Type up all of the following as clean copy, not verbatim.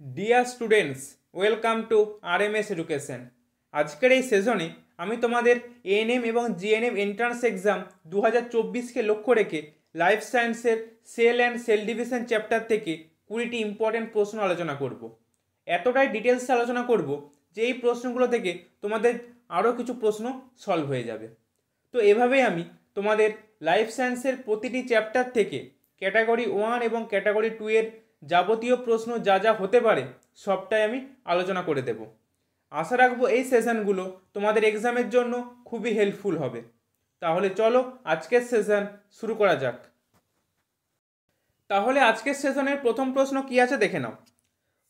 Dear students, welcome to RMS education. আজকের এই সেশনে আমি তোমাদের এএনএম এবং জিএনএম এন্ট্রান্স এক্সাম 2024কে লক্ষ্য রেখে লাইফ সায়েন্সের cell and cell division chapter থেকে 20টি ইম্পর্টেন্ট প্রশ্ন আলোচনা করব। এতটাই ডিটেলসে আলোচনা করব যে এই প্রশ্নগুলো থেকে তোমাদের আরও কিছু প্রশ্ন সলভ হয়ে যাবে। তো এভাবেই আমি তোমাদের লাইফ সায়েন্সের প্রতিটি চ্যাপ্টার থেকে ক্যাটাগরি 1 এবং ক্যাটাগরি 2 এর যাবতীয় প্রশ্ন যা যা হতে পারে সবটাই আমি আলোচনা করে দেব। আশা রাখবো এই সেশনগুলো তোমাদের এক্সামের জন্য খুবই হেল্পফুল হবে। তাহলে চলো আজকের সেশন শুরু করা যাক। তাহলে আজকের সেশনের প্রথম প্রশ্ন কি আছে দেখে নাও।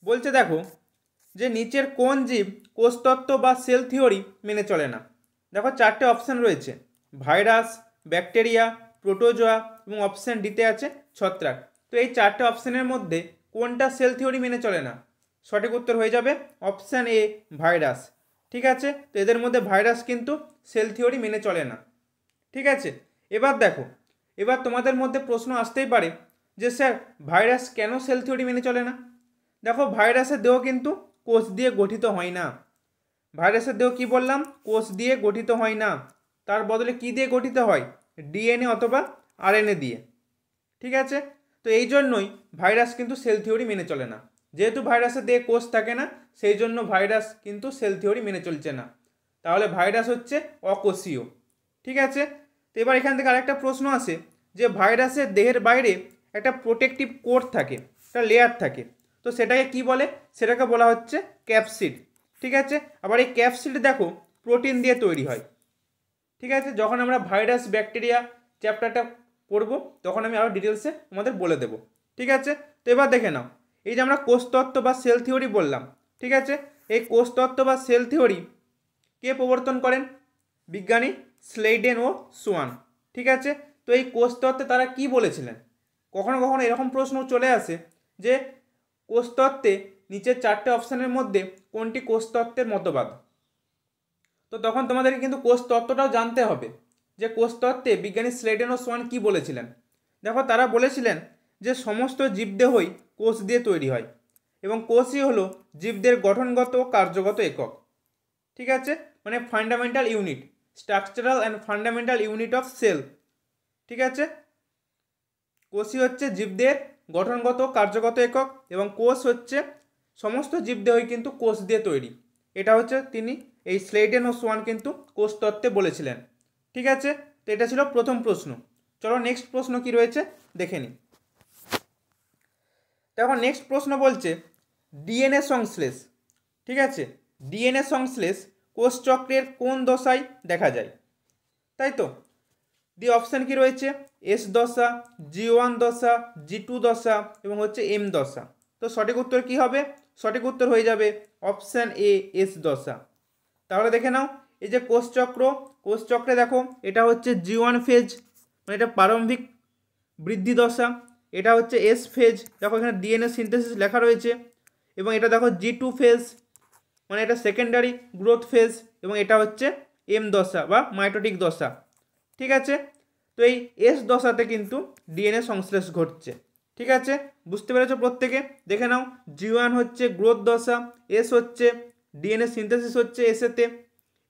বলছে দেখো যে নিচের কোন জীব কোষতত্ত্ব বা সেল থিওরি মেনে চলে না। দেখো চারটে অপশান রয়েছে, ভাইরাস, ব্যাকটেরিয়া, প্রোটোজোয়া এবং অপশান ডিতে আছে ছত্রাক। তো এই চারটে অপশানের মধ্যে কোনটা সেল থিওরি মেনে চলে না? সঠিক উত্তর হয়ে যাবে অপশান এ, ভাইরাস। ঠিক আছে, তো এদের মধ্যে ভাইরাস কিন্তু সেল থিওরি মেনে চলে না। ঠিক আছে, এবার দেখো, এবার তোমাদের মধ্যে প্রশ্ন আসতেই পারে যে স্যার ভাইরাস কেন সেল থিওরি মেনে চলে না? দেখো ভাইরাসের দেহ কিন্তু কোষ দিয়ে গঠিত হয় না। ভাইরাসের দেহ কি বললাম? কোষ দিয়ে গঠিত হয় না। তার বদলে কি দিয়ে গঠিত হয়? ডিএনএ অথবা আরএনএ দিয়ে। ঠিক আছে, তো এই জন্যই ভাইরাস কিন্তু সেল থিওরি মেনে চলে না। যেহেতু ভাইরাসের দেহে কোষ থাকে না, সেই জন্য ভাইরাস কিন্তু সেল থিওরি মেনে চলছে না। তাহলে ভাইরাস হচ্ছে অকোষীয়। ঠিক আছে, তো এবার এখান থেকে আরেকটা প্রশ্ন আসে যে ভাইরাসের দেহের বাইরে একটা প্রোটেক্টিভ কোট থাকে, একটা লেয়ার থাকে, তো সেটাকে কি বলে? সেটাকে বলা হচ্ছে ক্যাপসিড। ঠিক আছে, আবার এই ক্যাপসিড দেখো প্রোটিন দিয়ে তৈরি হয়। ঠিক আছে, যখন আমরা ভাইরাস ব্যাকটেরিয়া চ্যাপ্টারটা পড়বো তখন আমি আরও ডিটেলসে তোমাদের বলে দেবো। ঠিক আছে, তো এবার দেখে নাও, এই যে আমরা কোষতত্ত্ব বা সেল থিওরি বললাম, ঠিক আছে, এই কোষতত্ত্ব বা সেল থিওরি কে প্রবর্তন করেন? বিজ্ঞানী স্লেইডেন ও সোয়ান। ঠিক আছে, তো এই কোষতত্ত্বে তারা কি বলেছিলেন? কখনো কখনো এরকম প্রশ্ন চলে আসে যে কোষতত্ত্বে নিচের চারটে অপশানের মধ্যে কোনটি কোষতত্ত্বের মতবাদ। তো তখন তোমাদেরকে কিন্তু কোষতত্ত্বটাও জানতে হবে যে কোষতত্ত্বে বিজ্ঞানী স্লেডেন ও সোয়ান কি বলেছিলেন। দেখো তারা বলেছিলেন যে সমস্ত জীবদেহই কোষ দিয়ে তৈরি হয় এবং কোষই হলো জীবদের গঠনগত ও কার্যগত একক। ঠিক আছে, মানে fundamental unit, structural and fundamental unit of cell. ঠিক আছে, কোষই হচ্ছে জীবদের গঠনগত কার্যগত একক এবং কোষ হচ্ছে সমস্ত জীবদেহই কিন্তু কোষ দিয়ে তৈরি। এটা হচ্ছে তিনি এই স্লেডেন ও সোয়ান কিন্তু কোষতত্ত্বে বলেছিলেন। ঠিক আছে, তো এটা ছিল প্রথম প্রশ্ন। চলো নেক্সট প্রশ্ন কি রয়েছে দেখে নিই। দেখো নেক্সট প্রশ্ন বলছে ডিএনএ সংশ্লেষ। ঠিক আছে, ডিএনএ সংশ্লেষ কোষচক্রের কোন দশায় দেখা যায়? তাই তো, দি অপশান কি রয়েছে? এস দশা, জি1 দশা, জি2 দশা এবং হচ্ছে এম দশা। তো সঠিক উত্তর কি হবে? সঠিক উত্তর হয়ে যাবে অপশান এ, এস দশা। তাহলে দেখে নাও, এই যে কোষচক্রে দেখো এটা হচ্ছে জি1 ফেজ, মানে এটা প্রারম্ভিক বৃদ্ধি দশা। এটা হচ্ছে এস ফেজ, দেখো এখানে ডিএনএ সিনথেসিস লেখা রয়েছে। এবং এটা দেখো জি2 ফেজ, মানে এটা সেকেন্ডারি গ্রোথ ফেজ। এবং এটা হচ্ছে এম দশা বা মাইটোটিক দশা। ঠিক আছে, তো এই এস দশাতে কিন্তু ডিএনএ সংশ্লেষ ঘটছে। ঠিক আছে, বুঝতে পেরেছো প্রত্যেকে? দেখে নাও, জি1 হচ্ছে গ্রোথ দশা, এস হচ্ছে ডিএনএ সিনথেসিস হচ্ছে এসেতে,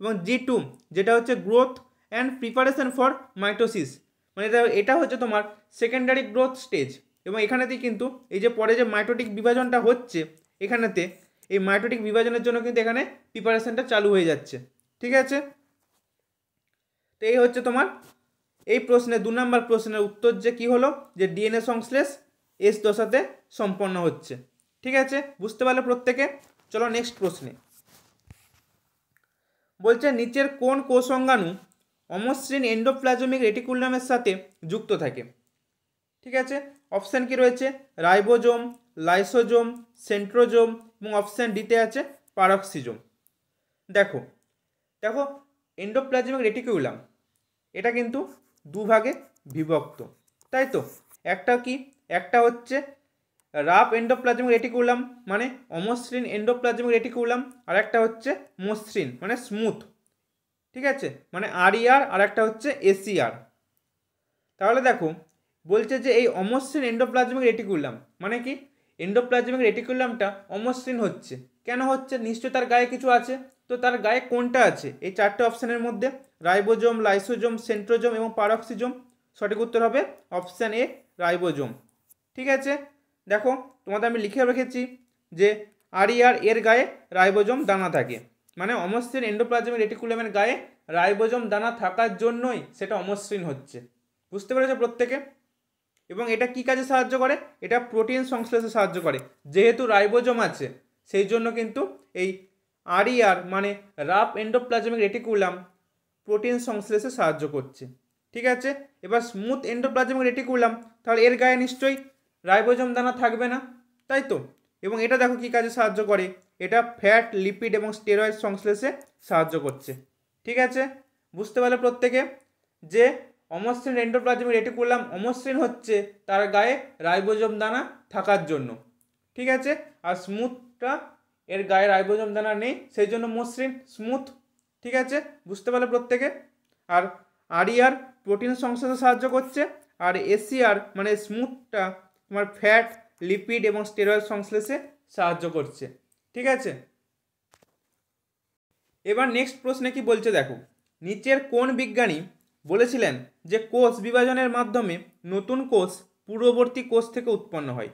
এবং জি2 যেটা হচ্ছে growth and preparation for mitosis, মানে এটা হচ্ছে তোমার সেকেন্ডারি গ্রোথ স্টেজ। এবং এখানেতেই কিন্তু এই যে পরে যে মাইটোটিক বিভাজনটা হচ্ছে এখানেতে, এই মাইটোটিক বিভাজনের জন্য কিন্তু এখানে প্রিপারেশনটা চালু হয়ে যাচ্ছে। ঠিক আছে, তো এই হচ্ছে তোমার এই প্রশ্নে 2 নম্বর প্রশ্নের উত্তর, যে কি হলো যে ডিএনএ সংশ্লেষ এস দশাতে সম্পন্ন হচ্ছে। ঠিক আছে, বুঝতে পারলে প্রত্যেকে? চলো নেক্সট প্রশ্নে। বলছে নিচের কোন কোষ অঙ্গাণু অমসৃণ এন্ডোপ্লাজমিক রেটিকুলামের সাথে যুক্ত থাকে? ঠিক আছে, অপশান কি রয়েছে? রাইবোজোম, লাইসোজোম, সেন্ট্রোজোম এবং অপশান ডিতে আছে পারক্সিজোম। দেখো দেখো এন্ডোপ্লাজমিক রেটিকুলাম এটা কিন্তু দুভাগে বিভক্ত, তাই তো। একটা কি, একটা হচ্ছে রাফ এন্ডোপ্লাজমিক রেটিকুলাম মানে অমসৃণ এন্ডোপ্লাজমিক রেটিকুলাম, আর একটা হচ্ছে মসৃণ মানে স্মুথ। ঠিক আছে, মানে আরইআর আর একটা হচ্ছে এসিআর। তাহলে দেখো বলছে যে এই অমসৃণ এন্ডোপ্লাজমিক রেটিকুলাম মানে কি? এন্ডোপ্লাজমিক রেটিকুলামটা অমসৃণ হচ্ছে। কেন হচ্ছে? নিশ্চয় তার গায়ে কিছু আছে। তো তার গায়ে কোনটা আছে এই চারটে অপশানের মধ্যে? রাইবোজোম, লাইসোজোম, সেন্ট্রোজোম এবং পারক্সিজোম। সঠিক উত্তর হবে অপশান এ, রাইবোজোম। ঠিক আছে, দেখো তোমাদের আমি লিখে রেখেছি যে আরইআর এর গায়ে রাইবোজোম দানা থাকে, মানে অমসৃণ এন্ডোপ্লাজমিক রেটিকুলামের গায়ে রাইবোজোম দানা থাকার জন্যই সেটা অমসৃণ হচ্ছে। বুঝতে পেরেছো প্রত্যেকে? এবং এটা কি কাজে সাহায্য করে? এটা প্রোটিন সংশ্লেষে সাহায্য করে। যেহেতু রাইবোজোম আছে সেই জন্য কিন্তু এই আরইআর মানে রাফ এন্ডোপ্লাজমিক রেটিকুলাম প্রোটিন সংশ্লেষে সাহায্য করছে। ঠিক আছে, এবার স্মুথ এন্ডোপ্লাজমিক রেটিকুলাম, তাহলে এর গায়ে নিশ্চয়ই রাইবোজোম দানা থাকবে না, তাই তো? এবং এটা দেখো কি কাজে সাহায্য করে? এটা ফ্যাট, লিপিড এবং স্টেরয়েড সংশ্লেষে সাহায্য করছে। ঠিক আছে, বুঝতে পারলে প্রত্যেকে যে অমসৃণ এন্ডোপ্লাজমিক রেটিকুলাম অমসৃণ হচ্ছে তার গায়ে রাইবোজোম দানা থাকার জন্য। ঠিক আছে, আর স্মুথটা এর গায়ে রাইবোজোম দানা নেই সেই জন্য মসৃণ, স্মুথ। ঠিক আছে, বুঝতে পারলে প্রত্যেকে? আর আরইআর প্রোটিন সংশ্লেষে সাহায্য করছে, আর এসিআর মানে স্মুথটা তোমার ফ্যাট, লিপিড এবং স্টেরয়েড সংশ্লেষে সাহায্য করছে। ঠিক আছে, এবার নেক্সট প্রশ্নে কি বলছে দেখো, নিচের কোন বিজ্ঞানী বলেছিলেন যে কোষ বিভাজনের মাধ্যমে নতুন কোষ পূর্ববর্তী কোষ থেকে উৎপন্ন হয়?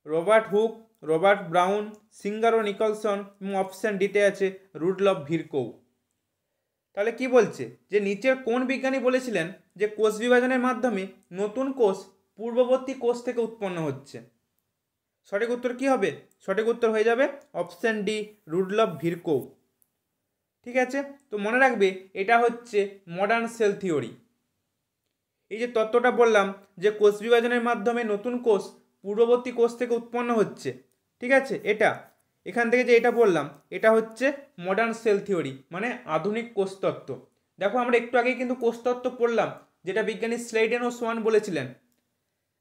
Robert Hooke, Robert Brown, Singer ও নিকলসন এবং অপশান ডিতে আছে রুডলফ ভিরকৌ। তাহলে কি বলছে যে নিচের কোন বিজ্ঞানী বলেছিলেন যে কোষ বিভাজনের মাধ্যমে নতুন কোষ পূর্ববর্তী কোষ থেকে উৎপন্ন হচ্ছে? সঠিক উত্তর কি হবে? সঠিক উত্তর হয়ে যাবে অপশান ডি, রুডলফ ভিরকৌ। ঠিক আছে, তো মনে রাখবে এটা হচ্ছে মডার্ন সেল থিওরি। এই যে তত্ত্বটা বললাম যে কোষ বিভাজনের মাধ্যমে নতুন কোষ পূর্ববর্তী কোষ থেকে উৎপন্ন হচ্ছে, ঠিক আছে, এটা এখান থেকে যে এটা বললাম এটা হচ্ছে মডার্ন সেল থিওরি, মানে আধুনিক কোষতত্ত্ব। দেখো আমরা একটু আগেই কিন্তু কোষতত্ত্ব পড়লাম, যেটা বিজ্ঞানী স্লেইডেন ও সোয়ান বলেছিলেন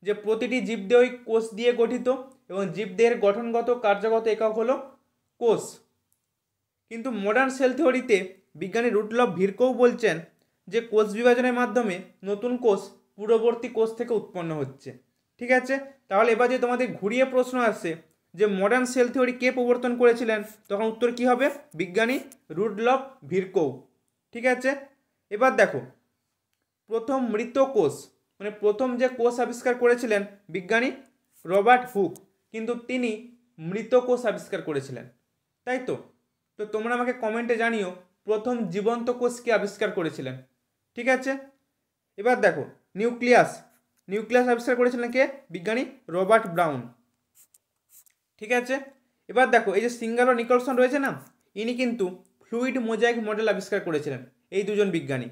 যে প্রতিটি জীবদেহই কোষ দিয়ে গঠিত এবং জীবদেহের গঠনগত কার্যগত একক হলো কোষ। কিন্তু মডার্ন সেল থিওরিতে বিজ্ঞানী রুডলফ ভিরকৌ বলছেন যে কোষ বিভাজনের মাধ্যমে নতুন কোষ পূর্ববর্তী কোষ থেকে উৎপন্ন হচ্ছে। ঠিক আছে, তাহলে এবার যে তোমাদের ঘুরিয়ে প্রশ্ন আসছে যে মডার্ন সেল থিওরি কে প্রবর্তন করেছিলেন, তখন উত্তর কি হবে? বিজ্ঞানী রুডলফ ভিরকৌ। ঠিক আছে, এবার দেখো প্রথম মৃত কোষ মানে প্রথম যে কোষ আবিষ্কার করেছিলেন বিজ্ঞানী রবার্ট হুক, কিন্তু তিনি মৃত কোষ আবিষ্কার করেছিলেন, তাই তো? তো তোমরা আমাকে কমেন্টে জানিও প্রথম জীবন্ত কোষ কে আবিষ্কার করেছিলেন। ঠিক আছে, এবার দেখো নিউক্লিয়াস, নিউক্লিয়াস আবিষ্কার করেছিলেন কে? বিজ্ঞানী রবার্ট ব্রাউন। ঠিক আছে, এবার দেখো এই যে সিঙ্গার ও নিকলসন রয়েছে না, ইনি কিন্তু ফ্লুইড মোজাইক মডেল আবিষ্কার করেছিলেন। এই দুজন বিজ্ঞানী,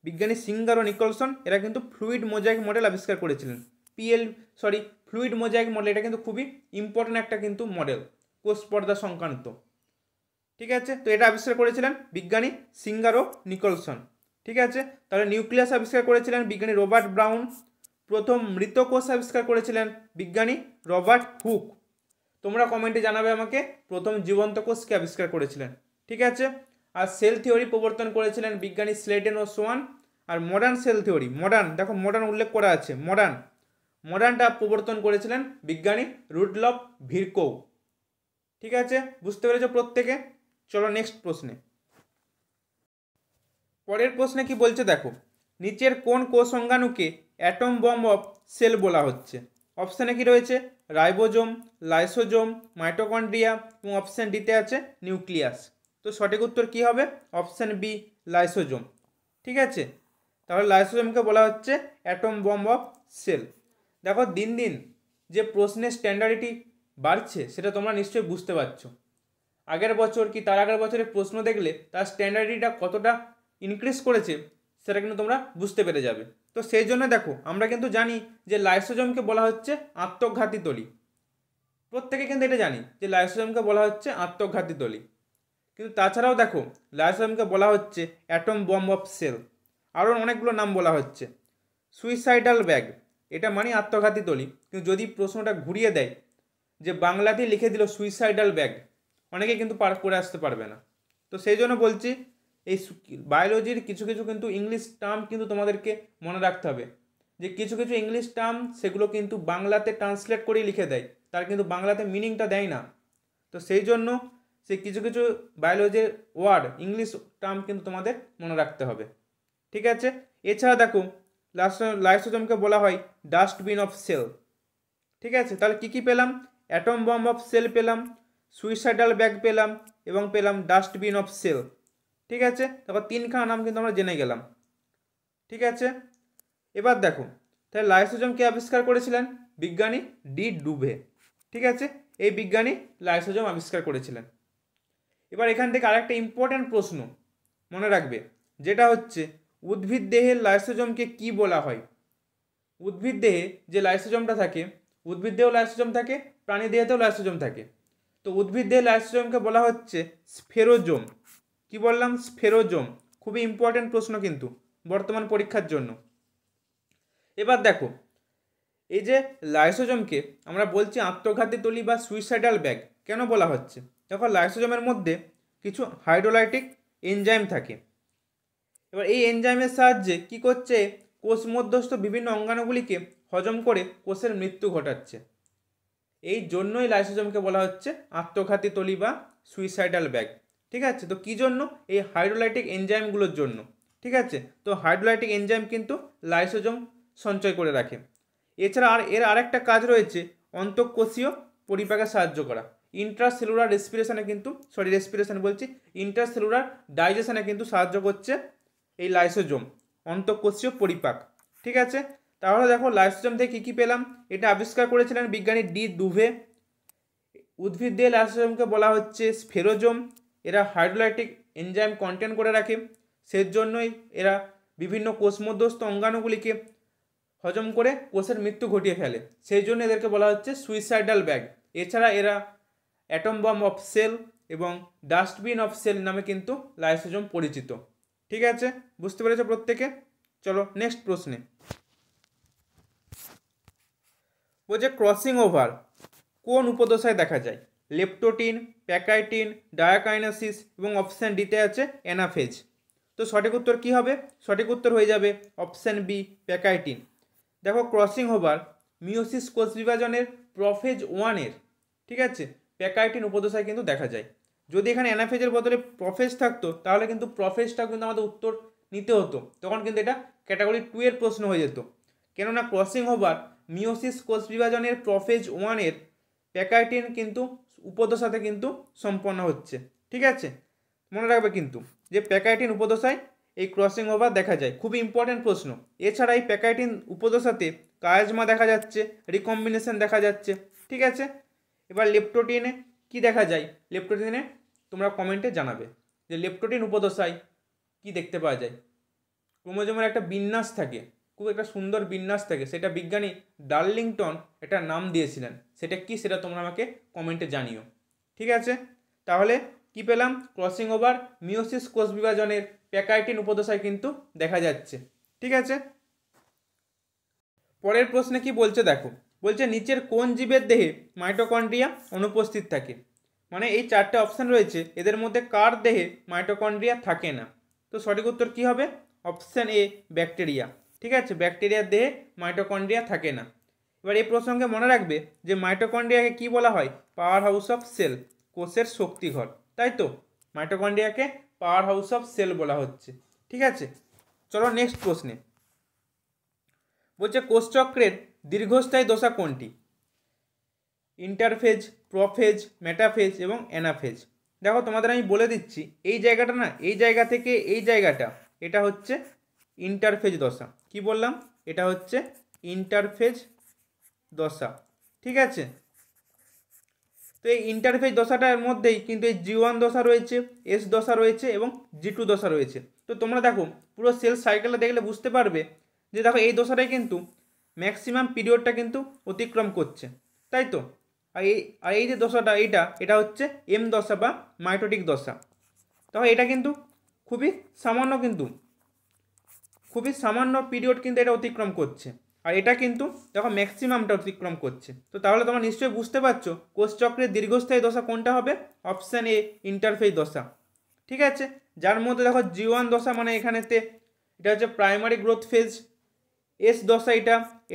বিজ্ঞানী সিঙ্গার ও নিকলসন, এরা কিন্তু ফ্লুইড মোজাইক মডেল আবিষ্কার করেছিলেন। ফ্লুইড মোজাইক মডেল, এটা কিন্তু খুবই ইম্পর্টেন্ট একটা কিন্তু মডেল কোষ পর্দা সংক্রান্ত। ঠিক আছে, তো এটা আবিষ্কার করেছিলেন বিজ্ঞানী সিঙ্গার ও নিকলসন। ঠিক আছে, তাহলে নিউক্লিয়াস আবিষ্কার করেছিলেন বিজ্ঞানী রবার্ট ব্রাউন। প্রথম মৃত কোষ আবিষ্কার করেছিলেন বিজ্ঞানী রবার্ট হুক। তোমরা কমেন্টে জানাবে আমাকে প্রথম জীবন্ত কোষকে আবিষ্কার করেছিলেন। ঠিক আছে, আর সেল থিওরি প্রবর্তন করেছিলেন বিজ্ঞানী স্লেডেন ও সোয়ান। আর মডার্ন সেল থিওরি, মডার্ন দেখো মডার্ন উল্লেখ করা আছে, মডার্নটা প্রবর্তন করেছিলেন বিজ্ঞানী রুডলফ ভিরকৌ। ঠিক আছে, বুঝতে পেরেছো প্রত্যেকে? চলো নেক্সট প্রশ্নে। পরের প্রশ্নে কি বলছে দেখো, নিচের কোন কোষ অঙ্গাণুকে অ্যাটম বম্ব অফ সেল বলা হচ্ছে? অপশানে কি রয়েছে? রাইবোজোম, লাইসোজোম, মাইটোকন্ড্রিয়া এবং অপশান ডিতে আছে নিউক্লিয়াস। তো সঠিক উত্তর কি হবে? Option B, lysosome. ঠিক আছে, তাহলে লাইসোজোমকে বলা হচ্ছে অ্যাটম বম্ব অফ সেল। দেখো দিন দিন যে প্রশ্নের স্ট্যান্ডার্ডিটি বাড়ছে সেটা তোমরা নিশ্চয়ই বুঝতে পারছো। আগের বছর কি তার আগের বছরের প্রশ্ন দেখলে তার স্ট্যান্ডার্ডিটা কতটা ইনক্রিজ করেছে সেটা কিন্তু তোমরা বুঝতে পেরে যাবে। তো সেই জন্য দেখো আমরা কিন্তু জানি যে লাইসোজোমকে বলা হচ্ছে আত্মঘাতী তলি। প্রত্যেকে কিন্তু এটা জানি যে লাইসোজোমকে বলা হচ্ছে আত্মঘাতী তলি। কিন্তু তাছাড়াও দেখো লাইসোজোমকে বলা হচ্ছে অ্যাটম বম্ব অফ সেল, আরও অনেকগুলো নাম বলা হচ্ছে। সুইসাইডাল ব্যাগ, এটা মানে আত্মঘাতী তলি, কিন্তু যদি প্রশ্নটা ঘুরিয়ে দেয় যে বাংলাতেই লিখে দিল সুইসাইডাল ব্যাগ, অনেকে কিন্তু করে আসতে পারবে না। তো সেই জন্য বলছি এই বায়োলজির কিছু কিছু কিন্তু ইংলিশ টার্ম কিন্তু তোমাদেরকে মনে রাখতে হবে, যে কিছু কিছু ইংলিশ টার্ম সেগুলো কিন্তু বাংলাতে ট্রান্সলেট করেই লিখে দেয়, তার কিন্তু বাংলাতে মিনিংটা দেয় না। তো সেই জন্য সে কিছু কিছু বায়োলজির ওয়ার্ড ইংলিশ টার্ম কিন্তু তোমাদের মনে রাখতে হবে। ঠিক আছে, এছাড়া দেখো লাইসোজোমকে বলা হয় ডাস্টবিন অফ সেল। ঠিক আছে, তাহলে কী কী পেলাম? অ্যাটম বম্ব অফ সেল পেলাম, সুইসাইডাল ব্যাগ পেলাম এবং পেলাম ডাস্টবিন অফ সেল। ঠিক আছে, তারপর তিনখানা নাম কিন্তু আমরা জেনে গেলাম। ঠিক আছে, এবার দেখো তাহলে লাইসোজোম কে আবিষ্কার করেছিলেন? বিজ্ঞানী ডি ডুভে। ঠিক আছে, এই বিজ্ঞানী লাইসোজোম আবিষ্কার করেছিলেন। এবার এখান থেকে আরেকটা ইম্পর্ট্যান্ট প্রশ্ন মনে রাখবে, যেটা হচ্ছে উদ্ভিদ দেহের লাইসোজোমকে কি বলা হয়? উদ্ভিদ দেহে যে লাইসোজোমটা থাকে, উদ্ভিদ দেহেও লাইসোজোম থাকে, প্রাণী দেহেতেও লাইসোজোম থাকে। তো উদ্ভিদ দেহের লাইসোজোমকে বলা হচ্ছে স্ফেরোজোম। কি বললাম? স্ফেরোজোম। খুবই ইম্পর্ট্যান্ট প্রশ্ন কিন্তু বর্তমান পরীক্ষার জন্য। এবার দেখো এই যে লাইসোজোমকে আমরা বলছি আত্মঘাতী তলি বা সুইসাইডাল ব্যাগ কেন বলা হচ্ছে? দেখো লাইসোজোমের মধ্যে কিছু হাইড্রোলাইটিক এনজাইম থাকে। এবার এই এনজাইমের সাহায্যে কি করছে? কোষ মধ্যস্থ বিভিন্ন অঙ্গাণুগুলিকে হজম করে কোষের মৃত্যু ঘটাচ্ছে। এই জন্যই লাইসোজোমকে বলা হচ্ছে আত্মঘাতী তলি বা সুইসাইডাল ব্যাগ। ঠিক আছে, তো কী জন্য? এই হাইড্রোলাইটিক এনজাইমগুলোর জন্য। ঠিক আছে, তো হাইড্রোলাইটিক এনজাইম কিন্তু লাইসোজোম সঞ্চয় করে রাখে। এছাড়া এর আরেকটা কাজ রয়েছে অন্তঃকোষীয় পরিপাকে সাহায্য করা। ইন্ট্রাসেলুলার ইন্টারসেলুলার ডাইজেশনে কিন্তু সাহায্য করছে এই লাইসোজোম, অন্তঃকোষীয় পরিপাক। ঠিক আছে, তাহলে দেখো লাইসোজোম থেকে কী কী পেলাম? এটা আবিষ্কার করেছিলেন বিজ্ঞানী ডি ডুভে। উদ্ভিদ দিয়ে লাইসোজোমকে বলা হচ্ছে স্ফেরোজোম। এরা হাইড্রোলাইটিক এনজাইম কন্টেন করে রাখে, সেজন্যই এরা বিভিন্ন কোষমধ্যস্থ অঙ্গাণুগুলিকে হজম করে কোষের মৃত্যু ঘটিয়ে ফেলে, সেই জন্য এদেরকে বলা হচ্ছে সুইসাইডাল ব্যাগ। এছাড়া এরা অ্যাটম বম্ব অফ সেল এবং ডাস্টবিন অফ সেল নামে কিন্তু লাইসোজোম পরিচিত। ঠিক আছে, বুঝতে পেরেছো প্রত্যেকে? চলো নেক্সট প্রশ্নে। বলছে ক্রসিং ওভার কোন উপদশায় দেখা যায়? লেপ্টোটিন, প্যাকাইটিন, ডায়াকাইনেসিস এবং অপশান ডিতে আছে অ্যানাফেজ। তো সঠিক উত্তর কী হবে? সঠিক উত্তর হয়ে যাবে অপশান বি, প্যাকাইটিন। দেখো ক্রসিং ওভার মিওসিস কোষ বিভাজনের প্রফেজ 1-এর, ঠিক আছে, প্যাকাইটিন উপদশায় কিন্তু দেখা যায়। যদি এখানে অ্যানাফেজের বদলে প্রফেজ থাকতো তাহলে কিন্তু প্রফেজটা কিন্তু আমাদের উত্তর নিতে হতো, তখন কিন্তু এটা ক্যাটাগরি 2-এর প্রশ্ন হয়ে যেত। কেননা ক্রসিং ওভার মিওসিস কোষ বিভাজনের প্রফেজ 1-এর প্যাকাইটিন কিন্তু উপদশাতে কিন্তু সম্পন্ন হচ্ছে। ঠিক আছে, মনে রাখবে কিন্তু যে প্যাকাইটিন উপদশায় এই ক্রসিং ওভার দেখা যায়, খুবই ইম্পর্টেন্ট প্রশ্ন। এছাড়া এই প্যাকাইটিন উপদশাতে কায়াজমা দেখা যাচ্ছে, রিকম্বিনেশন দেখা যাচ্ছে। ঠিক আছে, এবার লেপ্টোটিনে কি দেখা যায়? লেপ্টোটিনে তোমরা কমেন্টে জানাবে যে লেপ্টোটিন উপদশায় কি দেখতে পাওয়া যায়। ক্রোমোজোমের একটা বিন্যাস থাকে, খুব একটা সুন্দর বিন্যাস থাকে, সেটা বিজ্ঞানী ডার্লিংটন একটা নাম দিয়েছিলেন, সেটা কি সেটা তোমরা আমাকে কমেন্টে জানিও। ঠিক আছে, তাহলে কি পেলাম? ক্রসিং ওভার মিওসিস কোষ বিভাজনের প্যাকাইটিন উপদশায় কিন্তু দেখা যাচ্ছে। ঠিক আছে, পরের প্রশ্নে কি বলছে দেখো, বলছে নিচের কোন জীবের দেহে মাইটোকন্ড্রিয়া অনুপস্থিত থাকে? মানে এই 4টে অপশান রয়েছে, এদের মধ্যে কার দেহে মাইটোকন্ড্রিয়া থাকে না? তো সঠিক উত্তর কী হবে? Option A, bacteria. ঠিক আছে, ব্যাকটেরিয়ার দেহে মাইটোকন্ড্রিয়া থাকে না। এবার এই প্রসঙ্গে মনে রাখবে যে মাইটোকন্ড্রিয়াকে কি বলা হয়? পাওয়ার হাউস অফ সেল, কোষের শক্তিঘর, তাই তো? মাইটোকন্ড্রিয়াকে পাওয়ার হাউস অফ সেল বলা হচ্ছে। ঠিক আছে, চলো নেক্সট প্রশ্নে। বলছে কোষচক্রের দীর্ঘস্থায়ী দশা কোনটি? ইন্টারফেজ, প্রোফেজ, মেটাফেজ এবং অ্যানাফেজ। দেখো তোমাদের আমি বলে দিচ্ছি, এই জায়গাটা না, এই জায়গা থেকে এই জায়গাটা, এটা হচ্ছে ইন্টারফেজ দশা। কি বললাম? এটা হচ্ছে ইন্টারফেজ দশা। ঠিক আছে, তো এই ইন্টারফেজ দশাটার মধ্যেই কিন্তু এই G1 দশা রয়েছে, S দশা রয়েছে এবং G2 দশা রয়েছে। তো তোমরা দেখো পুরো সেল সাইকেলটা দেখলে বুঝতে পারবে যে দেখো এই দশাটাই কিন্তু ম্যাক্সিমাম পিরিয়ডটা কিন্তু অতিক্রম করছে, তাই তো? আর এই যে দশাটা, এটা হচ্ছে M দশা বা মাইটোটিক দশা। তবে এটা কিন্তু খুবই সামান্য পিরিয়ড কিন্তু এটা অতিক্রম করছে, আর এটা কিন্তু দেখো ম্যাক্সিমামটা অতিক্রম করছে। তো তাহলে তোমরা নিশ্চয়ই বুঝতে পারছো কোষচক্রের দীর্ঘস্থায়ী দশা কোনটা হবে? অপশান এ, ইন্টারফেজ দশা। ঠিক আছে, যার মধ্যে দেখো G1 দশা মানে এখানেতে এটা হচ্ছে প্রাইমারি গ্রোথ ফেজ, S দশা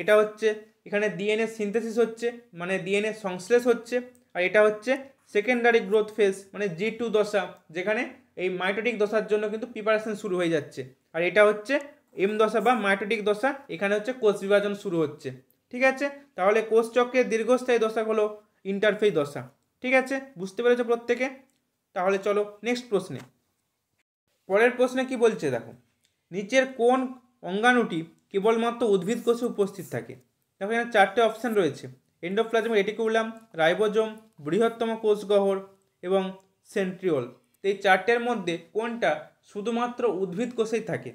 এটা হচ্ছে এখানে ডিএনএ সিনথেসিস হচ্ছে, মানে ডিএনএ সংশ্লেষ হচ্ছে। আর এটা হচ্ছে সেকেন্ডারি গ্রোথ ফেজ, মানে G2 দশা, যেখানে এই মাইটোটিক দশার জন্য কিন্তু প্রিপারেশন শুরু হয়ে যাচ্ছে। আর এটা হচ্ছে এম দশা বা মাইটোটিক দশা, এখানে হচ্ছে কোষ বিভাজন শুরু হচ্ছে। ঠিক আছে, তাহলে কোষ চক্রের দীর্ঘস্থায়ী দশা হলো ইন্টারফেজ দশা। ঠিক আছে, বুঝতে পেরেছো প্রত্যেকে? তাহলে চলো নেক্সট প্রশ্নে। পরের প্রশ্নে কি বলছে দেখো, নিচের কোন অঙ্গাণুটি কেবলমাত্র উদ্ভিদ কোষে উপস্থিত থাকে? দেখো এখানে চারটে অপশান রয়েছে, এন্ডোপ্লাজম রেটিকুলাম, রাইবোজোম, বৃহত্তম কোষগহ্বর এবং সেন্ট্রিওল। এই চারটের মধ্যে কোনটা শুধুমাত্র উদ্ভিদ কোষেই থাকে?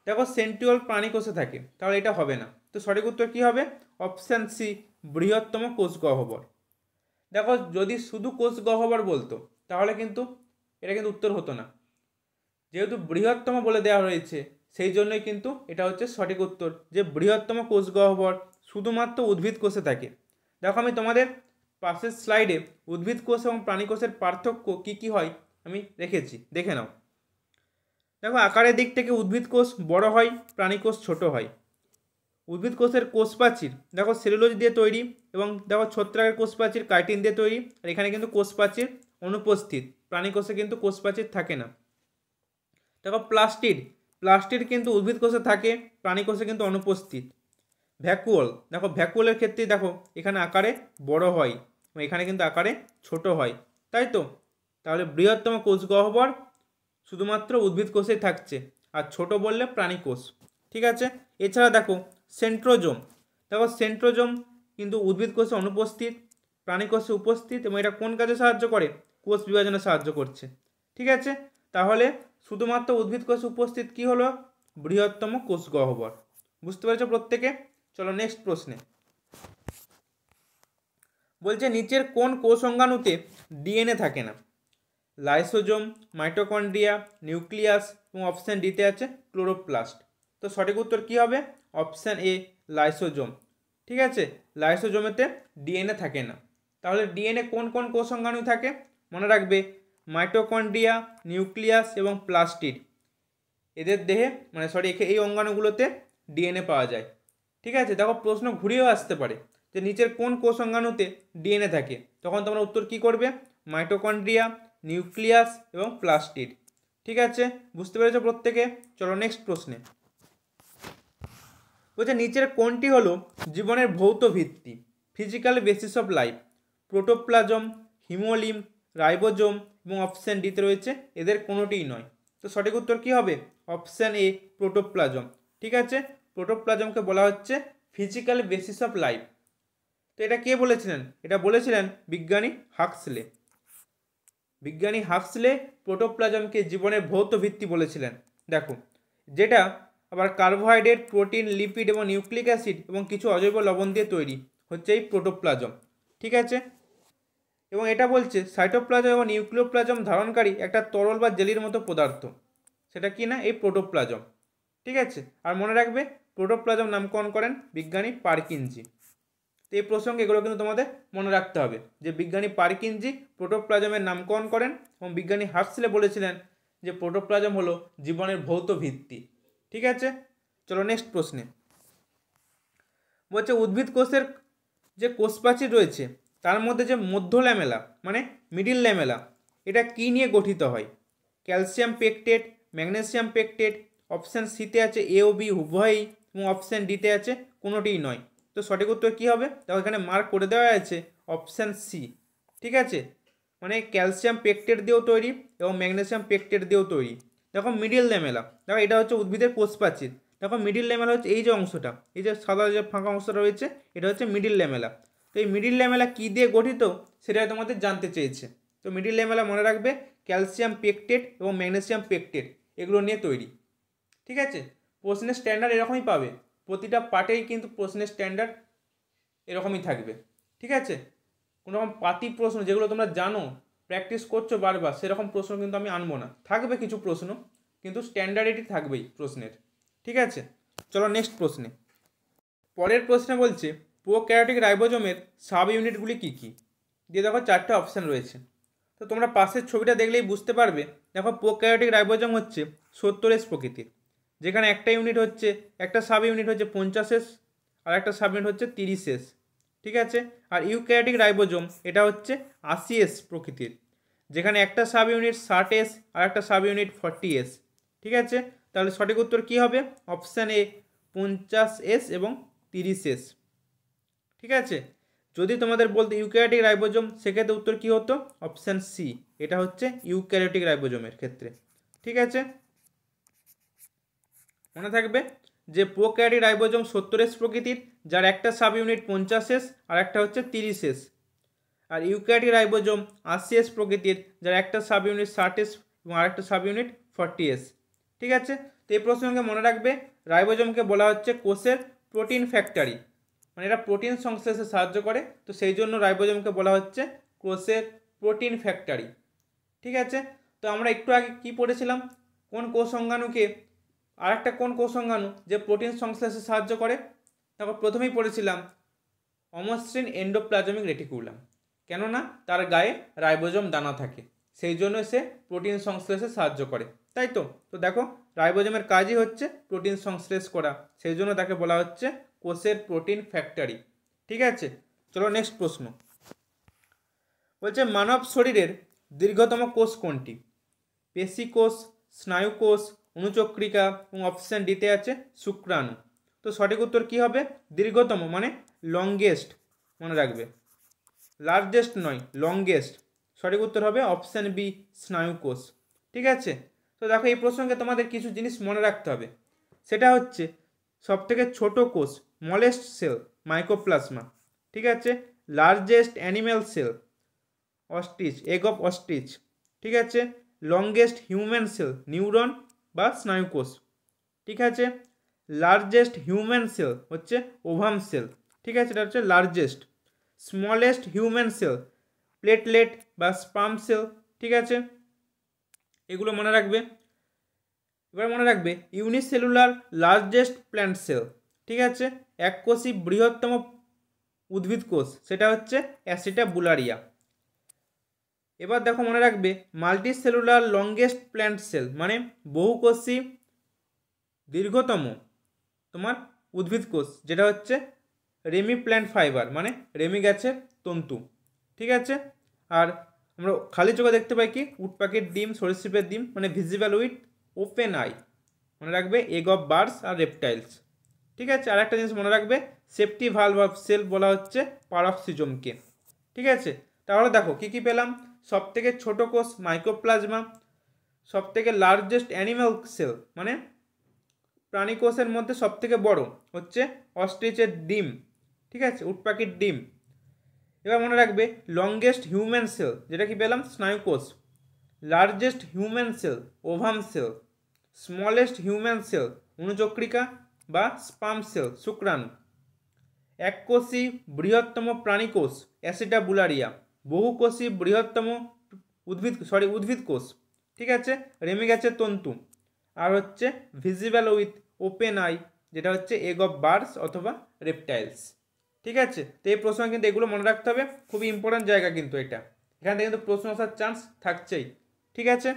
দেখো সেন্ট্রিওল প্রাণী কোষে থাকে, তাহলে এটা হবে না। তো সঠিক উত্তর কী হবে? অপশান সি, বৃহত্তম কোষগহ্বর। দেখো যদি শুধু কোষগহ্বর বলতো তাহলে কিন্তু এটা কিন্তু উত্তর হতো না, যেহেতু বৃহত্তম বলে দেওয়া রয়েছে সেই জন্যই কিন্তু এটা হচ্ছে সঠিক উত্তর, যে বৃহত্তম কোষগহ্বর শুধুমাত্র উদ্ভিদ কোষে থাকে। দেখো আমি তোমাদের পাশের স্লাইডে উদ্ভিদ কোষ এবং প্রাণী কোষের পার্থক্য কী কী হয় আমি রেখেছি, দেখে নাও। দেখো আকারের দিক থেকে উদ্ভিদ কোষ বড় হয়, প্রাণী কোষ ছোট হয়। উদ্ভিদ কোষের কোষ প্রাচীর দেখো সেলুলোজ দিয়ে তৈরি, এবং দেখো ছত্রাকের কোষ প্রাচীর কাইটিন দিয়ে তৈরি। আর এখানে কিন্তু কোষ প্রাচীর অনুপস্থিত, প্রাণী কোষে কিন্তু কোষ প্রাচীর থাকে না। দেখো প্লাস্টিড কিন্তু উদ্ভিদ কোষে থাকে, প্রাণী কোষে কিন্তু অনুপস্থিত। ভ্যাকুওল, দেখো ভ্যাকুওলের ক্ষেত্রে দেখো এখানে আকারে বড় হয় এবং এখানে কিন্তু আকারে ছোট হয়, তাই তো? তাহলে বৃহত্তম কোষগহ্বর শুধুমাত্র উদ্ভিদ কোষেই থাকছে, আর ছোট বললে প্রাণী কোষ। ঠিক আছে, এছাড়া দেখো সেন্ট্রোজোম, দেখো সেন্ট্রোজোম কিন্তু উদ্ভিদ কোষে অনুপস্থিত, প্রাণী কোষে উপস্থিত, এবং এটা কোন কাজে সাহায্য করে? কোষ বিভাজনে সাহায্য করছে। ঠিক আছে, তাহলে শুধুমাত্র উদ্ভিদ কোষে উপস্থিত কি হলো? বৃহত্তম কোষগহ্বর। বুঝতে পেরেছো প্রত্যেকে? চলো নেক্সট প্রশ্নে। বলছে নিচের কোন কোষ অঙ্গাণুতে ডিএনএ থাকে না? লাইসোজোম, মাইটোকন্ড্রিয়া, নিউক্লিয়াস এবং অপশান ডিতে আছে ক্লোরোপ্লাস্ট। তো সঠিক উত্তর কী হবে? Option A, lysosome. ঠিক আছে, লাইসোজোমেতে ডিএনএ থাকে না। তাহলে ডিএনএ কোন কোন কোষ অঙ্গাণু থাকে? মনে রাখবে মাইটোকন্ড্রিয়া, নিউক্লিয়াস এবং প্লাস্টিড, এদের দেহে এই অঙ্গাণুগুলোতে ডিএনএ পাওয়া যায়। ঠিক আছে, দেখো প্রশ্ন ঘুরিয়েও আসতে পারে যে নিচের কোন কোষ অঙ্গাণুতে ডিএনএ থাকে, তখন তোমরা উত্তর কী করবে? মাইটোকন্ড্রিয়া, নিউক্লিয়াস এবং প্লাস্টিড। ঠিক আছে, বুঝতে পেরেছো প্রত্যেকে? চলো নেক্সট প্রশ্নে। বলছে নিচের কোনটি হলো জীবনের ভৌত ভিত্তি, physical basis of life? Protoplasm, haemolymph, ribosome এবং অপশান ডিতে রয়েছে এদের কোনোটিই নয়। তো সঠিক উত্তর কী হবে? Option A, protoplasm. ঠিক আছে, প্রোটোপ্লাজমকে বলা হচ্ছে ফিজিক্যাল বেসিস অফ লাইফ। তো এটা কে বলেছিলেন? এটা বলেছিলেন বিজ্ঞানী হাক্সলে। বিজ্ঞানী হাক্সলে প্রোটোপ্লাজমকে জীবনের ভৌত ভিত্তি বলেছিলেন। দেখো যেটা আবার কার্বোহাইড্রেট, প্রোটিন, লিপিড এবং নিউক্লিক অ্যাসিড এবং কিছু অজৈব লবণ দিয়ে তৈরি হচ্ছে এই প্রোটোপ্লাজম। ঠিক আছে, এবং এটা বলছে সাইটোপ্লাজম এবং নিউক্লিওপ্লাজম ধারণকারী একটা তরল বা জেলির মতো পদার্থ, সেটা কি না? এই প্রোটোপ্লাজম। ঠিক আছে, আর মনে রাখবে প্রোটোপ্লাজম নামকরণ করেন বিজ্ঞানী পারকিনজি। তো এই প্রসঙ্গে এগুলো কিন্তু তোমাদের মনে রাখতে হবে যে বিজ্ঞানী পারকিনজি প্রোটোপ্লাজমের নামকরণ করেন এবং বিজ্ঞানী হাক্সলে বলেছিলেন যে প্রোটোপ্লাজম হলো জীবনের ভৌত ভিত্তি। ঠিক আছে, চলো নেক্সট প্রশ্নে। বলছে উদ্ভিদ কোষের যে কোষপ্রাচীর রয়েছে তার মধ্যে যে মধ্য ল্যামেলা মানে মিডিল ল্যামেলা, এটা কী নিয়ে গঠিত হয়? Calcium pectate, magnesium pectate, option সিতে আছে এ ও বি উভয়ই, এবং অপশান ডিতে আছে কোনোটিই নয়। তো সঠিক উত্তর কী হবে? দেখো এখানে মার্ক করে দেওয়া আছে অপশান সি। ঠিক আছে, মানে ক্যালসিয়াম পেকটেট দিয়েও তৈরি এবং ম্যাগনেসিয়াম পেকটেট দিয়েও তৈরি। দেখো মিডিল ল্যামেলা, দেখো এটা হচ্ছে উদ্ভিদের কোষপ্রাচীর। দেখো মিডিল ল্যামেলা হচ্ছে এই যে অংশটা, এই যে সাদা যে ফাঁকা অংশটা রয়েছে, এটা হচ্ছে মিডিল ল্যামেলা। তো এই মিডিল ল্যামেলা কী দিয়ে গঠিত সেটা তোমাদের জানতে চেয়েছে। তো মিডিল ল্যামেলা মনে রাখবে ক্যালসিয়াম পেকটেট এবং ম্যাগনেসিয়াম পেকটেট এগুলো নিয়ে তৈরি। ঠিক আছে, প্রশ্নের স্ট্যান্ডার্ড এরকমই পাবে, প্রতিটা পার্টেই কিন্তু প্রশ্নের স্ট্যান্ডার্ড এরকমই থাকবে। ঠিক আছে, কোনো রকম পাতি প্রশ্ন যেগুলো তোমরা জানো প্র্যাকটিস করছো বারবার সেরকম প্রশ্ন কিন্তু আমি আনবো না, থাকবে কিছু প্রশ্ন কিন্তু স্ট্যান্ডার্ডেরই থাকবেই প্রশ্নের। ঠিক আছে, চলো নেক্সট প্রশ্নে। পরের প্রশ্নে বলছে প্রোক্যারিওটিক রাইবোজোমের সাব ইউনিটগুলি কী কী? দিয়ে দেখো চারটে অপশান রয়েছে। তো তোমরা পাশের ছবিটা দেখলেই বুঝতে পারবে। দেখো প্রোক্যারিওটিক রাইবোজোম হচ্ছে 70S প্রকৃতির, যেখানে একটা ইউনিট হচ্ছে, একটা সাব ইউনিট হচ্ছে 50S, আর একটা সাব ইউনিট হচ্ছে 30S, ঠিক আছে। আর ইউক্যারিওটিক রাইবোজোম এটা হচ্ছে 80S প্রকৃতির, যেখানে একটা সাব ইউনিট 60S আর একটা সাব ইউনিট 40S, ঠিক আছে। তাহলে সঠিক উত্তর কী হবে? অপশান এ 50S এবং 30S, ঠিক আছে। যদি তোমাদের বলতে ইউক্যারিওটিক রাইবোজোম, সেক্ষেত্রে উত্তর কী হতো? অপশান সি, এটা হচ্ছে ইউক্যারিওটিক রাইবোজোমের ক্ষেত্রে, ঠিক আছে। মনে থাকবে যে প্রোক্যারিওটিক রাইবোজোম 70S প্রকৃতির, যার একটা সাব ইউনিট 50S আর একটা হচ্ছে 30S। আর ইউক্যারিওটিক রাইবোজোম 80S প্রকৃতির, যার একটা সাব ইউনিট 60S এবং আরেকটা সাব ইউনিট 40S, ঠিক আছে। তো এই প্রসঙ্গে মনে রাখবে রাইবোজোমকে বলা হচ্ছে কোষের প্রোটিন ফ্যাক্টরি, মানে এটা প্রোটিন সংশ্লেষে সাহায্য করে, তো সেই জন্য রাইবোজোমকে বলা হচ্ছে কোষের প্রোটিন ফ্যাক্টরি, ঠিক আছে। তো আমরা একটু আগে কি পড়েছিলাম? কোন কোষ অঙ্গাণুকে আরেকটা কোন কোষ অঙ্গাণু যে প্রোটিন সংশ্লেষে সাহায্য করে? তারপর প্রথমেই পড়েছিলাম অমসৃণ এন্ডোপ্লাজমিক রেটিকুলাম, কেননা তার গায়ে রাইবোজোম দানা থাকে, সেই জন্য সে প্রোটিন সংশ্লেষে সাহায্য করে, তাই তো। তো দেখো রাইবোজোমের কাজই হচ্ছে প্রোটিন সংশ্লেষ করা, সেই জন্য তাকে বলা হচ্ছে কোষের প্রোটিন ফ্যাক্টরি, ঠিক আছে। চলো নেক্সট প্রশ্ন। বলছে মানব শরীরের দীর্ঘতম কোষ কোনটি? পেশি কোষ, স্নায়ু কোষ, অনুচক্রিকা এবং অপশান ডিতে আছে শুক্রাণু। তো সঠিক উত্তর কী হবে? দীর্ঘতম মানে লংগেস্ট, মনে রাখবে, লার্জেস্ট নয়, লংগেস্ট। সঠিক উত্তর হবে অপশান বি, স্নায়ু কোষ, ঠিক আছে। তো দেখো এই প্রসঙ্গে তোমাদের কিছু জিনিস মনে রাখতে হবে, সেটা হচ্ছে সবথেকে ছোট কোষ স্মলেস্ট সেল মাইকোপ্লাজমা, ঠিক আছে। Largest animal cell ostrich, egg of ostrich, ঠিক আছে। লংগেস্ট হিউম্যান সেল নিউরন বা স্নায়ু কোষ, ঠিক আছে। লার্জেস্ট হিউম্যান সেল হচ্ছে ওভাম সেল, ঠিক আছে, এটা হচ্ছে largest. Smallest human sell platelet বা স্পার্ম সেল, ঠিক আছে, এগুলো মনে রাখবে। এবার মনে রাখবে ইউনিসেলুলার লার্জেস্ট প্ল্যান্ট সেল, ঠিক আছে। এককোষী বৃহত্তম উদ্ভিদ কোষ সেটা হচ্ছে অ্যাসিটাবুলারিয়া। এবার দেখো মনে রাখবে মাল্টিসেলুলার লংগেস্ট প্ল্যান্ট সেল মানে বহুকোষী দীর্ঘতম তোমার উদ্ভিদ কোষ, যেটা হচ্ছে রেমি প্ল্যান্ট ফাইবার মানে রেমি গাছের তন্তু, ঠিক আছে। আর আমরা খালি চোখে দেখতে পাই কি উট পাখির ডিম, সরীসৃপের ডিম, মানে ভিজিবল উইথ ওপেন আই, মনে রাখবে egg of birds R reptiles, ঠিক আছে। আর একটা জিনিস মনে রাখবে সেফটি ভালভ অফ সেল বলা হচ্ছে পারক্সিজমকে, ঠিক আছে। তাহলে দেখো কি কি পেলাম? সবথেকে ছোট কোষ মাইক্রোপ্লাজমা, সবথেকে লার্জেস্ট অ্যানিম্যাল সেল মানে প্রাণী কোষের মধ্যে সবথেকে বড় হচ্ছে অস্ট্রিচের ডিম, ঠিক আছে, উট পাখির ডিম। এবার মনে রাখবে লংগেস্ট হিউম্যান সেল, যেটা কি পেলাম? স্নায়ু কোষ। Largest human cell ovum cell, smallest human cell অনুচক্রিকা বা স্পার্ম সেল শুক্রাণু। এককোষী বৃহত্তম প্রাণী কোষ অ্যাসিটাবুলারিয়া, বহুকোষী বৃহত্তম উদ্ভিদ কোষ, ঠিক আছে, রেমি গাছের তন্তু। আর হচ্ছে ভিজিবল উইথ ওপেন আই, যেটা হচ্ছে এগ অফ বার্ডস অথবা রেপটাইলস, ঠিক আছে। তো এই প্রশ্ন কিন্তু এগুলো মনে রাখতে হবে, খুবই ইম্পর্ট্যান্ট জায়গা কিন্তু এটা, এখান থেকে কিন্তু প্রশ্ন আসার চান্স থাকছেই, ঠিক আছে।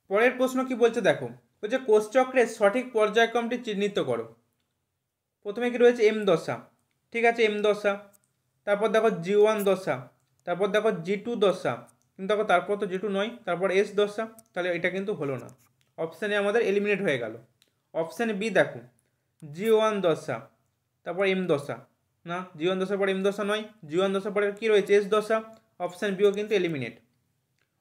পরের প্রশ্ন কি বলছে দেখো, বলছে কোষচক্রের সঠিক পর্যায়ক্রমটি চিহ্নিত করো। প্রথমে কি রয়েছে? এম দশা, ঠিক আছে, এম দশা। তারপর দেখো G1 দশা, তারপর দেখো G2 দশা, কিন্তু দেখো তারপর তো G2 নয়, তারপর এস দশা, তাহলে এটা কিন্তু হলো না, অপশানে আমাদের এলিমিনেট হয়ে গেল। অপশান বি দেখো G1 দশা, তারপর এম দশা, না G1 দশার পর এম দশা নয়, G1 দশার পরে কী রয়েছে? এস দশা, অপশান বিও কিন্তু এলিমিনেট।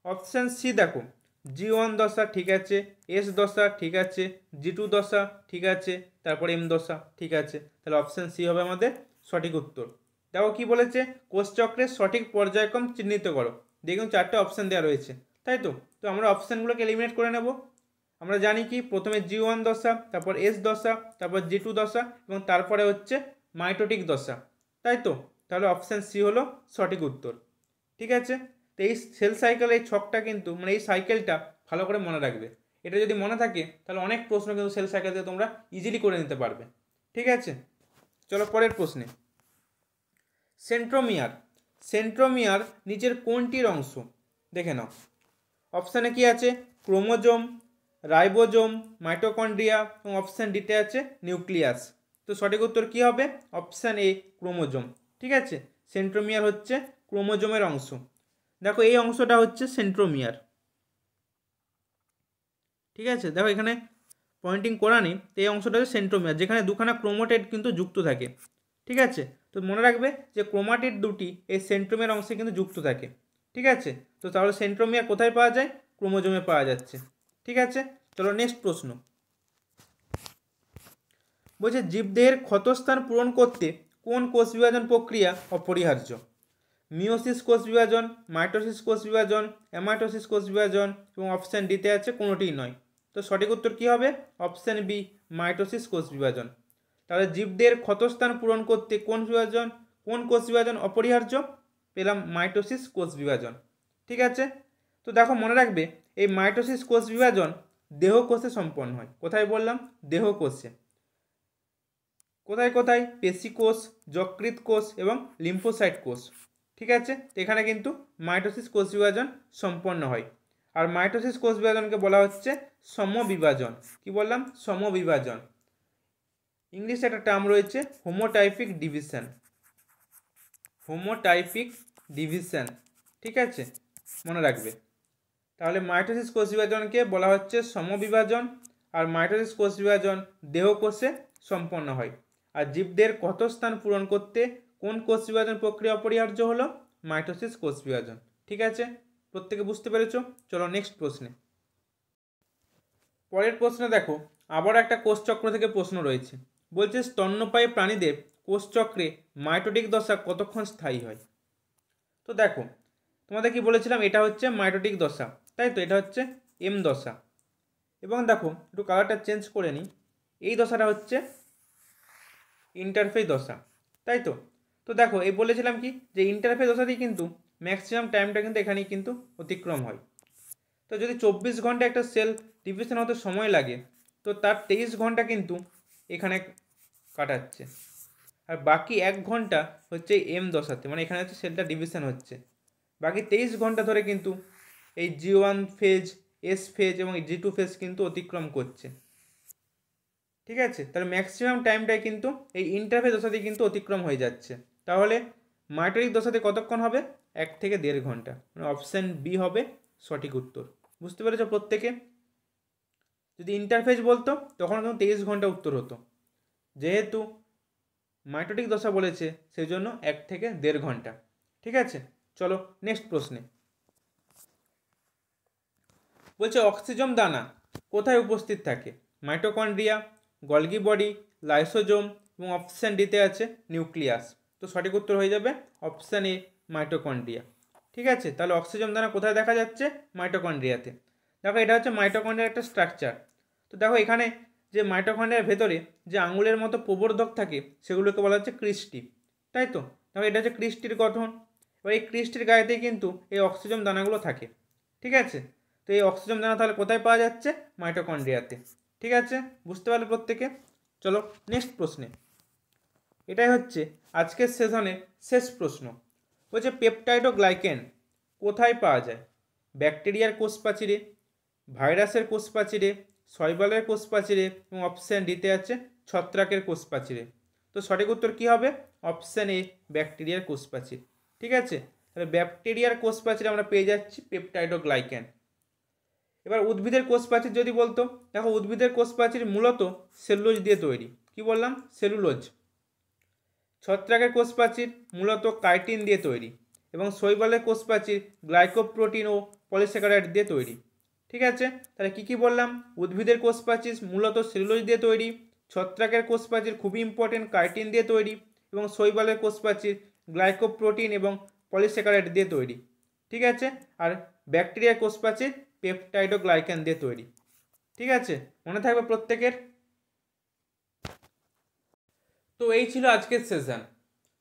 অপশান সি দেখো G1 দশা ঠিক আছে, এস দশা ঠিক আছে, G2 দশা ঠিক আছে, তারপর এম দশা ঠিক আছে, তাহলে অপশান সি হবে আমাদের সঠিক উত্তর। দেখো কি বলেছে? কোষচক্রের সঠিক পর্যায়ক্রম চিহ্নিত করো। দেখুন চারটে অপশান দেওয়া রয়েছে, তাই তো। তো আমরা অপশানগুলোকে এলিমিনেট করে নেব। আমরা জানি কি প্রথমে G1 দশা, তারপর এস দশা, তারপর G2 দশা এবং তারপরে হচ্ছে মাইটোটিক দশা, তাই তো। তাহলে অপশান সি হলো সঠিক উত্তর, ঠিক আছে। তো এই সেল সাইকেল, এই ছকটা কিন্তু মানে এই সাইকেলটা ভালো করে মনে রাখবে। এটা যদি মনে থাকে তাহলে অনেক প্রশ্ন কিন্তু সেল সাইকেল থেকে তোমরা ইজিলি করে নিতে পারবে, ঠিক আছে। চলো পরের প্রশ্নে। সেন্ট্রোমিয়ার, সেন্ট্রোমিয়ার নিচের কোনটির অংশ? দেখে নাও। অপশানে কি আছে? ক্রোমোজোম, রাইবোজোম, মাইটোকন্ড্রিয়া এবং অপশান ডিতে আছে নিউক্লিয়াস। তো সঠিক উত্তর কী হবে? Option A, chromosome. ঠিক আছে, সেন্ট্রোমিয়ার হচ্ছে ক্রোমোজোমের অংশ। দেখো এই অংশটা হচ্ছে সেন্ট্রোমিয়ার। ঠিক আছে, দেখো এখানে পয়েন্টিং করা নেই, তো এই অংশটা হচ্ছে সেন্ট্রোমিয়ার, যেখানে দুখানা ক্রোমাটিড কিন্তু যুক্ত থাকে। ঠিক আছে, তো মনে রাখবে যে ক্রোমাটিড দুটি এই সেন্ট্রোমিয়ার অংশে কিন্তু যুক্ত থাকে। ঠিক আছে, তো তাহলে সেন্ট্রোমিয়ার কোথায় পাওয়া যায়? ক্রোমোজোমে পাওয়া যাচ্ছে। ঠিক আছে, চলো নেক্সট প্রশ্ন। বলছে জীবদেহের ক্ষতস্থান পূরণ করতে কোন কোষ বিভাজন প্রক্রিয়া অপরিহার্য? মিওসিস কোষ বিভাজন, মাইটোসিস কোষ বিভাজন, অ্যামাইটোসিস কোষ বিভাজন এবং অপশান ডিতে আছে কোনোটিই নয়। তো সঠিক উত্তর কী হবে? অপশান বি, মাইটোসিস কোষ বিভাজন। তাহলে জীবদের ক্ষতস্থান পূরণ করতে কোন কোষ বিভাজন অপরিহার্য? পেলাম মাইটোসিস কোষ বিভাজন। ঠিক আছে, তো দেখো মনে রাখবে এই মাইটোসিস কোষ বিভাজন দেহকোষে সম্পন্ন হয়। কোথায় বললাম? দেহকোষে। কোথায় কোথায়? পেশি কোষ, যকৃৎ কোষ এবং লিম্ফোসাইট কোষ। ঠিক আছে, তো এখানে কিন্তু মাইটোসিস কোষ বিভাজন সম্পন্ন হয়। আর মাইটোসিস কোষ বিভাজনকে বলা হচ্ছে সমবিভাজন। কি বললাম? সমবিভাজন। ইংলিশে একটা টার্ম রয়েছে হোমোটাইপিক ডিভিশন। হোমোটাইপিক ডিভিশন। ঠিক আছে, মনে রাখবে। তাহলে মাইটোসিস কোষ বিভাজনকে বলা হচ্ছে সমবিভাজন, আর মাইটোসিস কোষ বিভাজন দেহকোষে সম্পন্ন হয়। আর জীবদের ক্ষতস্থান পূরণ করতে কোন কোষ বিভাজন প্রক্রিয়া অপরিহার্য হলো? মাইটোসিস কোষ বিভাজন। ঠিক আছে, প্রত্যেকে বুঝতে পেরেছো? চলো নেক্সট প্রশ্নে। পরের প্রশ্নে দেখো আবার একটা কোষচক্র থেকে প্রশ্ন রয়েছে। বলছে স্তন্যপায়ী প্রাণীদের কোষচক্রে মাইটোটিক দশা কতক্ষণ স্থায়ী হয়? তো দেখো তোমাদের কি বলেছিলাম, এটা হচ্ছে মাইটোটিক দশা, তাই তো? এটা হচ্ছে এম দশা। এবং দেখো একটু কালারটা চেঞ্জ করে নিই, এই দশাটা হচ্ছে ইন্টারফেজ দশা, তাই তো? তো দেখো এই বলেছিলাম কি যে ইন্টারফেজ দশাতেই কিন্তু ম্যাক্সিমাম টাইমটা কিন্তু এখানেই কিন্তু অতিক্রম হয়। তো যদি 24 ঘন্টা একটা সেল ডিভিশন হতে সময় লাগে, তো তার 23 ঘন্টা কিন্তু এখানে কাটাচ্ছে, আর বাকি 1 ঘন্টা হচ্ছে এম দশাতে, মানে এখানে হচ্ছে সেলটা ডিভিশন হচ্ছে। বাকি 23 ঘন্টা ধরে কিন্তু এই G1 ফেজ, এস ফেজ এবং G2 ফেজ কিন্তু অতিক্রম করছে। ঠিক আছে, তাহলে ম্যাক্সিমাম টাইমটাই কিন্তু এই ইন্টারফেজ দশাতেই কিন্তু অতিক্রম হয়ে যাচ্ছে। তাহলে মাইটোটিক দশাতে কতক্ষণ হবে? 1 থেকে 1.5 ঘন্টা, মানে অপশান বি হবে সঠিক উত্তর। বুঝতে পেরেছো প্রত্যেকে? যদি ইন্টারফেজ বলতো তখন কিন্তু 23 ঘন্টা উত্তর হতো, যেহেতু মাইটোটিক দশা বলেছে সেই জন্য 1 থেকে 1.5 ঘন্টা। ঠিক আছে, চলো নেক্সট প্রশ্নে। বলছে অক্সিজম দানা কোথায় উপস্থিত থাকে? মাইটোকন্ড্রিয়া, গলগি বডি, লাইসোজোম এবং অপশান ডিতে আছে নিউক্লিয়াস। তো সঠিক উত্তর হয়ে যাবে অপশান এ, মাইটোকন্ড্রিয়া। ঠিক আছে, তাহলে অক্সিজম দানা কোথায় দেখা যাচ্ছে? মাইটোকন্ড্রিয়াতে। দেখো এটা হচ্ছে মাইটোকন্ড্রিয়ার একটা স্ট্রাকচার। তো দেখো এখানে যে মাইটোকন্ড্রিয়ার ভেতরে যে আঙুলের মতো প্রবর্ধক থাকে সেগুলোকে বলা হচ্ছে ক্রিস্টি, তাই তো? দেখো এটা হচ্ছে ক্রিস্টির গঠন। এবার এই ক্রিস্টির গায়েতেই কিন্তু এই অক্সিজম দানাগুলো থাকে। ঠিক আছে, তো এই অক্সিজেন দানা তাহলে কোথায় পাওয়া যাচ্ছে? মাইটোকন্ড্রিয়াতে। ঠিক আছে, বুঝতে পারলে প্রত্যেকে? চলো নেক্সট প্রশ্নে। এটাই হচ্ছে আজকের সেশনের শেষ প্রশ্ন। বলছে পেপটাইডোগ্লাইকেন কোথায় পাওয়া যায়? ব্যাকটেরিয়ার কোষ প্রাচীরে, ভাইরাসের কোষ প্রাচীরে, শৈবালের কোষ প্রাচীরে এবং অপশান ডিতে আছে ছত্রাকের কোষ প্রাচীরে। তো সঠিক উত্তর কী হবে? অপশান এ, ব্যাকটেরিয়ার কোষ প্রাচীর। ঠিক আছে, তাহলে ব্যাকটেরিয়ার কোষ প্রাচীরে আমরা পেয়ে যাচ্ছি পেপটাইডোগ্লাইকেন। এবার উদ্ভিদের কোষ প্রাচীর যদি বলতো, দেখো উদ্ভিদের কোষ প্রাচীর মূলত সেলুলোজ দিয়ে তৈরি। কি বললাম? সেলুলোজ। ছত্রাকের কোষ প্রাচীর মূলত কাইটিন দিয়ে তৈরি, এবং শৈবালের কোষ প্রাচীর গ্লাইকোপ্রোটিন ও পলিস্যাকারাইড দিয়ে তৈরি। ঠিক আছে, তাহলে কি বললাম? উদ্ভিদের কোষ প্রাচীর মূলত সেলুলোজ দিয়ে তৈরি, ছত্রাকের কোষ প্রাচীর খুবই ইম্পর্টেন্ট কাইটিন দিয়ে তৈরি, এবং শৈবালের কোষ প্রাচীর গ্লাইকোপ্রোটিন এবং পলিস্যাকারাইড দিয়ে তৈরি। ঠিক আছে, আর ব্যাকটেরিয়ার কোষ প্রাচীর পেপটাইডোগ্লাইকেন দিয়ে তৈরি। ঠিক আছে, মনে থাকবে প্রত্যেকের? তো এই ছিল আজকের সেশন।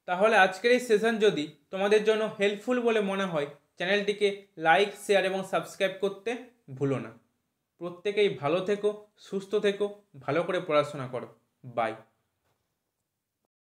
তাহলে আজকের এই সেশন যদি তোমাদের জন্য হেল্পফুল বলে মনে হয়, চ্যানেলটিকে লাইক, শেয়ার এবং সাবস্ক্রাইব করতে ভুলো না। প্রত্যেকেই ভালো থেকো, সুস্থ থেকো, ভালো করে পড়াশোনা করো। বাই।